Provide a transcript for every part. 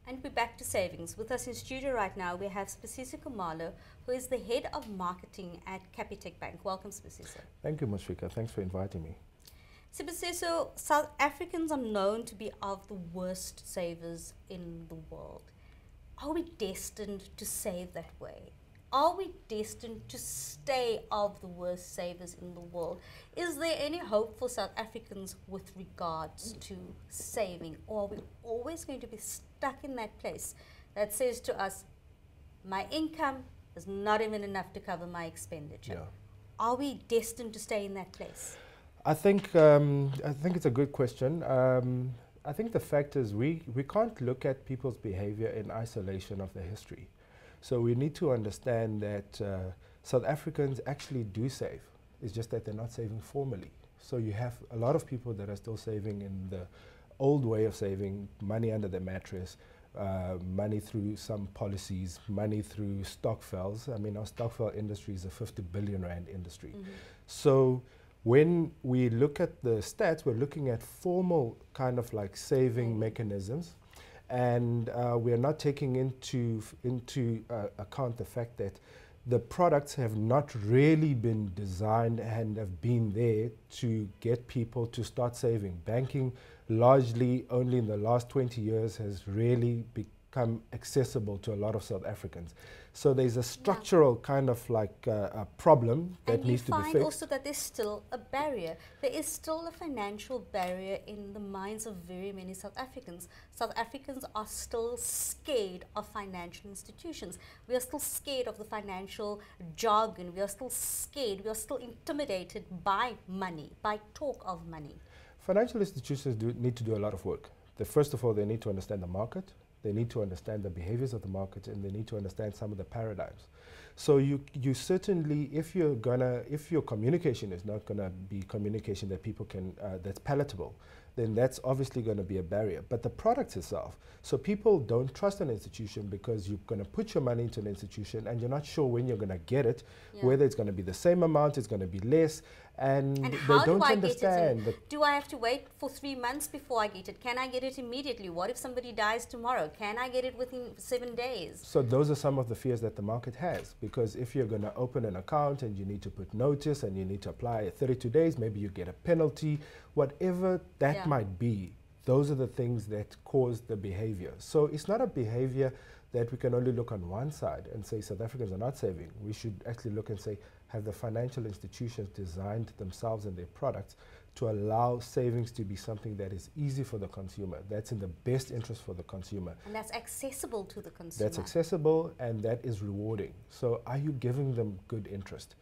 And we're back to savings. With us in studio right now, we have Sibisiso Khumalo, who is the head of marketing at Capitec Bank. Welcome, Sibisiso. Thank you, Mushrika. Thanks for inviting me. Sibisiso, South Africans are known to be of the worst savers in the world. Are we destined to save that way? Are we destined to stay of the worst savers in the world? Is there any hope for South Africans with regards to saving? Or are we always going to be stuck in that place that says to us, my income is not even enough to cover my expenditure? Yeah. Are we destined to stay in that place? I think it's a good question. I think the fact is we can't look at people's behavior in isolation of their history. So we need to understand that South Africans actually do save. It's just that they're not saving formally. So you have a lot of people that are still saving in the old way of saving, money under the mattress, money through some policies, money through stokvels. I mean, our stokvel industry is a 50 billion rand industry. Mm-hmm. So when we look at the stats, we're looking at formal kind of like saving mechanisms. And we are not taking into account the fact that the products have not really been designed and have been there to get people to start saving. Banking largely only in the last 20 years has really become accessible to a lot of South Africans. So there's a structural kind of like a problem that needs to be fixed. And you find also that there's still a barrier. There is still a financial barrier in the minds of very many South Africans. South Africans are still scared of financial institutions. We are still scared of the financial jargon. We are still scared. We are still intimidated by money, by talk of money. Financial institutions need to do a lot of work. First of all, they need to understand the market. They need to understand the behaviors of the market, and they need to understand some of the paradigms. So you certainly, if your communication is not gonna be communication that people can, that's palatable, then that's obviously gonna be a barrier. But the product itself, so people don't trust an institution because you're gonna put your money into an institution and you're not sure when you're gonna get it, whether it's gonna be the same amount, it's gonna be less, and they don't understand. Do I have to wait for 3 months before I get it? Can I get it immediately? What if somebody dies tomorrow? Can I get it within 7 days? So those are some of the fears that the market has, because if you're going to open an account and you need to put notice and you need to apply 32 days, maybe you get a penalty, whatever that might be, those are the things that cause the behavior. So it's not a behavior that we can only look on one side and say South Africans are not saving. We should actually look and say, have the financial institutions designed themselves and their products to allow savings to be something that is easy for the consumer, that's in the best interest for the consumer. And that's accessible to the consumer. That's accessible and that is rewarding. So are you giving them good interest?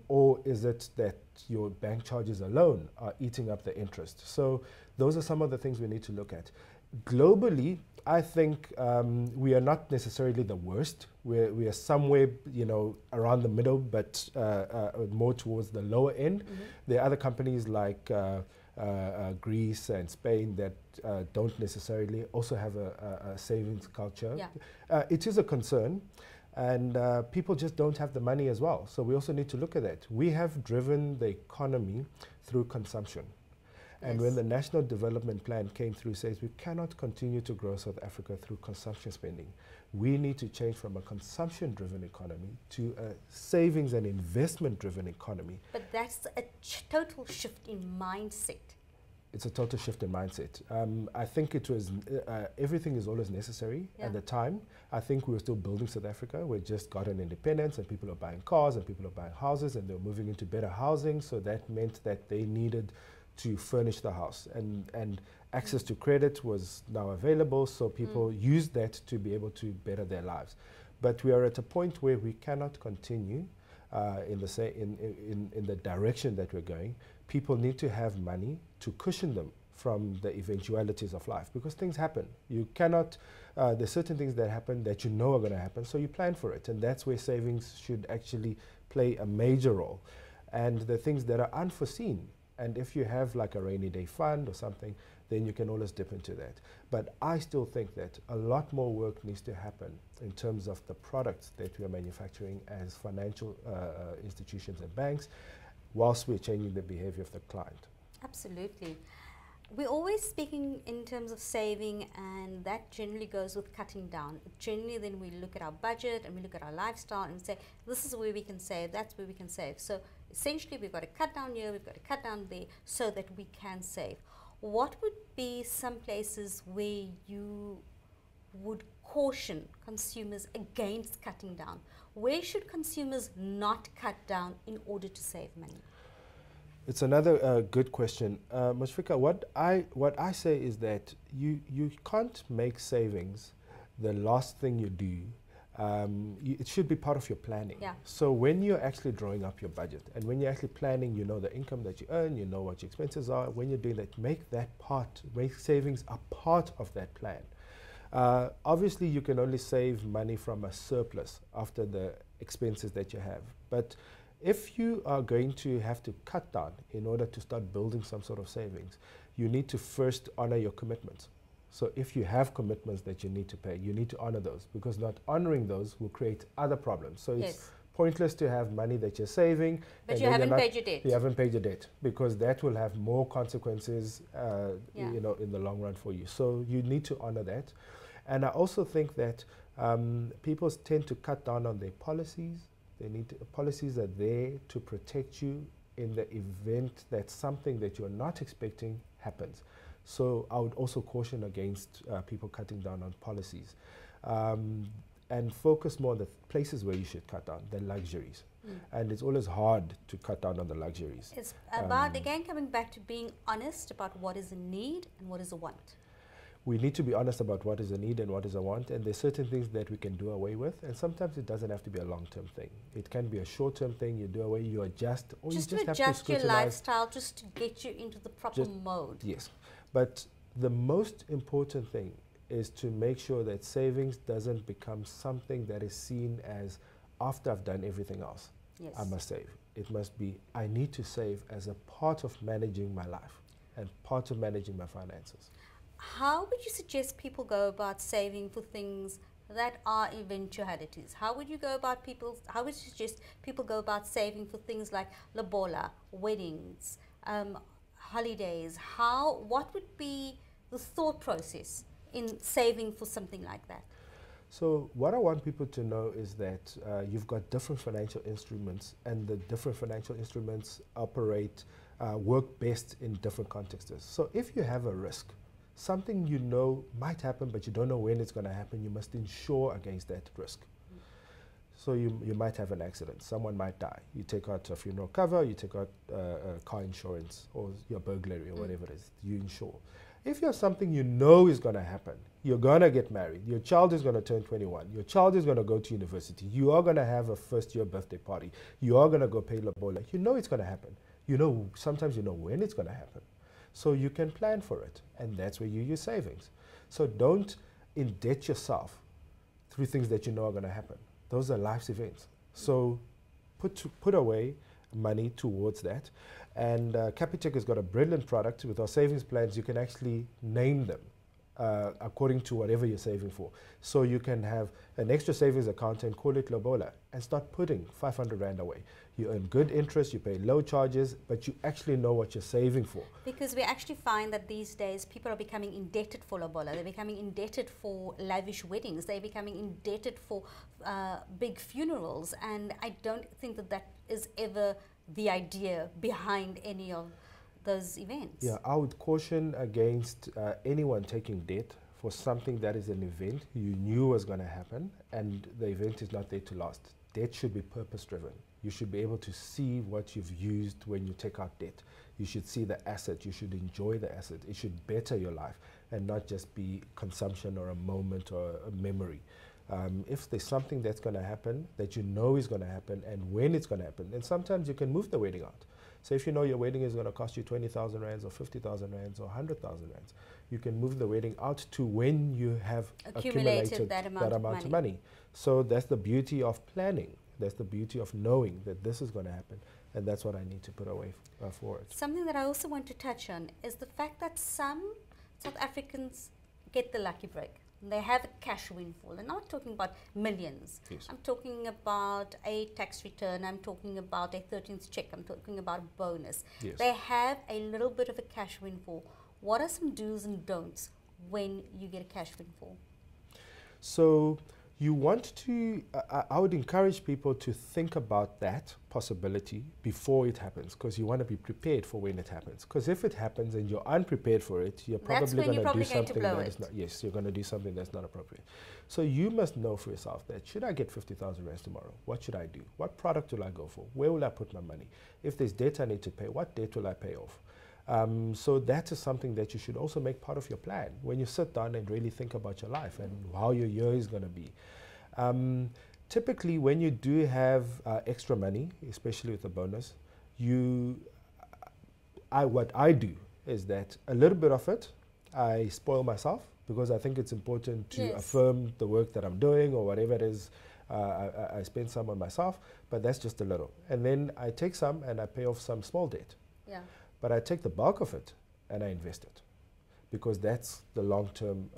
Or is it that your bank charges alone are eating up the interest? So those are some of the things we need to look at. Globally, I think we are not necessarily the worst. We are somewhere, around the middle, but more towards the lower end. Mm-hmm. There are other companies like Greece and Spain that don't necessarily also have a savings culture. Yeah. It is a concern. And people just don't have the money as well. So we also need to look at that. We have driven the economy through consumption. And when the National Development Plan came through, says we cannot continue to grow South Africa through consumption spending. We need to change from a consumption-driven economy to a savings and investment-driven economy. But that's a total shift in mindset. It's a total shift in mindset. I think it was, everything is always necessary at the time. I think we were still building South Africa. We just got an independence and people are buying cars and people are buying houses and they're moving into better housing. So that meant that they needed to furnish the house and access to credit was now available. So people used that to be able to better their lives. But we are at a point where we cannot continue in the direction that we're going. People need to have money to cushion them from the eventualities of life because things happen. You cannot, there's certain things that happen that you know are going to happen, so you plan for it. And that's where savings should actually play a major role. And the things that are unforeseen, and if you have like a rainy day fund or something, then you can always dip into that. But I still think that a lot more work needs to happen in terms of the products that we are manufacturing as financial institutions and banks, whilst we're changing the behavior of the client. Absolutely. we're always speaking in terms of saving, and that generally goes with cutting down. Generally, then we look at our budget and we look at our lifestyle and say, this is where we can save, that's where we can save. So essentially, we've got to cut down here, we've got to cut down there so that we can save. What would be some places where you would caution consumers against cutting down? Where should consumers not cut down in order to save money? It's another good question. Mushfiqah, what I say is that you can't make savings the last thing you do. It should be part of your planning. Yeah. So when you're actually drawing up your budget and when you're actually planning, you know the income that you earn, you know what your expenses are. When you're doing that, make savings a part of that plan. Obviously, you can only save money from a surplus after the expenses that you have. But if you are going to have to cut down in order to start building some sort of savings, you need to first honor your commitments. So if you have commitments that you need to pay, you need to honor those, because not honoring those will create other problems. So it's pointless to have money that you're saving. But you haven't paid your debt. You haven't paid your debt, because that will have more consequences you know, in the long run for you. So you need to honor that. And I also think that people tend to cut down on their policies. Policies are there to protect you in the event that something that you're not expecting happens. So I would also caution against people cutting down on policies and focus more on the places where you should cut down, the luxuries. And it's always hard to cut down on the luxuries. It's about, again, coming back to being honest about what is a need and what is a want. We need to be honest about what is a need and what is a want, and there's certain things that we can do away with, and sometimes it doesn't have to be a long-term thing. It can be a short-term thing. You do away, you adjust, or just you just to have to adjust your scrutinize. lifestyle, just to get you into the proper mode. Yes, but the most important thing is to make sure that savings doesn't become something that is seen as, after I've done everything else, I must save. It must be, I need to save as a part of managing my life and part of managing my finances. How would you suggest people go about saving for things that are eventualities? How would you suggest people go about saving for things like lobola, weddings, holidays? What would be the thought process in saving for something like that? So what I want people to know is that you've got different financial instruments, and the different financial instruments work best in different contexts. So if you have a risk, something you know might happen, but you don't know when it's going to happen, you must insure against that risk. So you might have an accident. Someone might die. You take out a funeral cover, you take out car insurance, or your burglary, or whatever it is, you insure. If you have something you know is going to happen, you're going to get married, your child is going to turn 21, your child is going to go to university, you are going to have a first-year birthday party, you are going to go pay lobola, you know it's going to happen. You know, sometimes you know when it's going to happen. So you can plan for it, and that's where you use savings. So don't indebt yourself through things that you know are going to happen. Those are life's events. So put away money towards that. And Capitec has got a brilliant product. With our savings plans, you can actually name them according to whatever you're saving for. So you can have an extra savings account and call it lobola and start putting 500 Rand away. You earn good interest, you pay low charges, but you actually know what you're saving for. Because we actually find that these days people are becoming indebted for lobola, they're becoming indebted for lavish weddings, they're becoming indebted for big funerals, and I don't think that that is ever the idea behind any of those events. Yeah, I would caution against anyone taking debt for something that is an event you knew was going to happen, and the event is not there to last. Debt should be purpose-driven. You should be able to see what you've used when you take out debt. You should see the asset. You should enjoy the asset. It should better your life and not just be consumption or a moment or a memory. If there's something that's going to happen, that you know is going to happen and when it's going to happen, then sometimes you can move the wedding out. So if you know your wedding is going to cost you 20,000 Rands or 50,000 Rands or 100,000 Rands, you can move the wedding out to when you have accumulated that amount of money. So that's the beauty of planning. That's the beauty of knowing that this is going to happen, and that's what I need to put away for it. Something that I also want to touch on is the fact that some South Africans get the lucky break. They have a cash windfall. I'm not talking about millions. Yes. I'm talking about a tax return. I'm talking about a 13th check. I'm talking about a bonus. Yes. They have a little bit of a cash windfall. what are some do's and don'ts when you get a cash windfall? So you want to, I would encourage people to think about that possibility before it happens, because you want to be prepared for when it happens. Because if it happens and you're unprepared for it, you're probably going to do something that is not, yes, you're going to do something that's not appropriate. So you must know for yourself that, should I get 50,000 rands tomorrow? What should I do? What product will I go for? Where will I put my money? If there's debt I need to pay, what debt will I pay off? So that is something that you should also make part of your plan when you sit down and really think about your life and how your year is going to be. Typically, when you do have extra money, especially with a bonus, what I do is that a little bit of it, I spoil myself, because I think it's important to affirm the work that I'm doing or whatever it is. I spend some on myself, but that's just a little. And then I take some and I pay off some small debt. Yeah. But I take the bulk of it and I invest it, because that's the long term.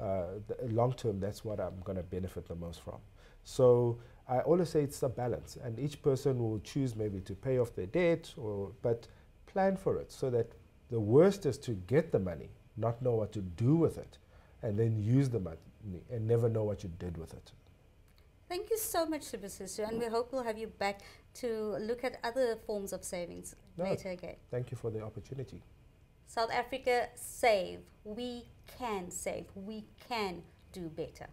That's what I'm going to benefit the most from. So I always say it's a balance, and each person will choose maybe to pay off their debt, but plan for it, so that the worst is to get the money, not know what to do with it, and then use the money and never know what you did with it. Thank you so much, Sibusiso, and we hope we'll have you back to look at other forms of savings later again. Thank you for the opportunity. South Africa, save. We can save. We can do better.